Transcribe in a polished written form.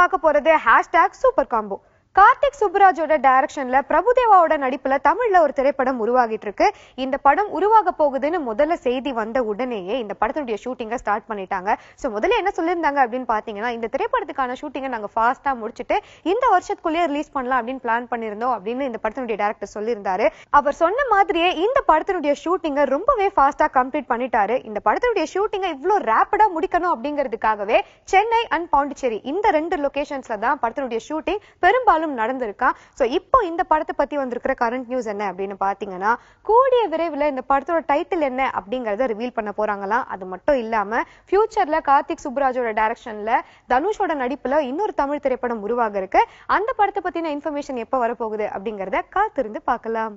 பார்க்க போறது #super combo. Karthik சுப்புராஜோட டைரக்ஷன்ல பிரபுதேவாவோட நடிப்புல தமிழ்ல ஒரு திரைப்படம் உருவாகிட்டு இருக்கு. இந்த படம் உருவாக போகுதுன்னு முதல்ல செய்தி வந்த உடனேயே இந்த படத்தினுடைய ஷூட்டிங்கை ஸ்டார்ட் பண்ணிட்டாங்க. சோ முதல்ல என்ன சொல்லியிருந்தாங்க அப்படின்னு பாத்தீங்கன்னா, இந்த திரைப்படத்துக்கான ஷூட்டிங்கை நாங்க ஃபாஸ்டா முடிச்சுட்டு இந்த வருஷத்துக்குள்ளேயே ரிலீஸ் பண்ணலாம் அப்படின்னு பிளான் பண்ணிருந்தோம் அப்படின்னு இந்த படத்தினுடைய டைரக்டர் சொல்லியிருந்தாரு. அவர் சொன்ன மாதிரியே இந்த படத்தினுடைய ஷூட்டிங்கை ரொம்பவே ஃபாஸ்டா கம்ப்ளீட் பண்ணிட்டாரு. இந்த படத்தினுடைய ஷூட்டிங்கை இவ்வளவு ரேப்பிடா முடிக்கணும் அப்படிங்கிறதுக்காகவே சென்னை அண்ட் பாண்டிச்சேரி இந்த 2 லொகேஷன்ஸ்ல தான் படத்தினுடைய ஷூட்டிங் பெரும்பாலும் நடந்திருக்கா. சோ இப்போ இந்த படத்தை பத்தி வந்திருக்கிற கரண்ட் நியூஸ் என்ன அப்படின்னு பாத்தீங்கன்னா, கூடிய விரைவில் இந்த படத்தோட டைட்டில் என்ன அப்படிங்கறத ரிவீல் பண்ண போறாங்களாம். அது மட்டும் இல்லாம ஃபியூச்சர்ல கார்த்திக் சுப்புராஜோட டைரக்ஷன்ல தனுஷோட நடிப்புல இன்னொரு தமிழ் திரைப்படம் உருவாக இருக்கு. அந்த படத்தை பத்தின இன்ஃபர்மேஷன் எப்ப வரப்போகுது அப்படிங்கறத காத்திருந்து பார்க்கலாம்.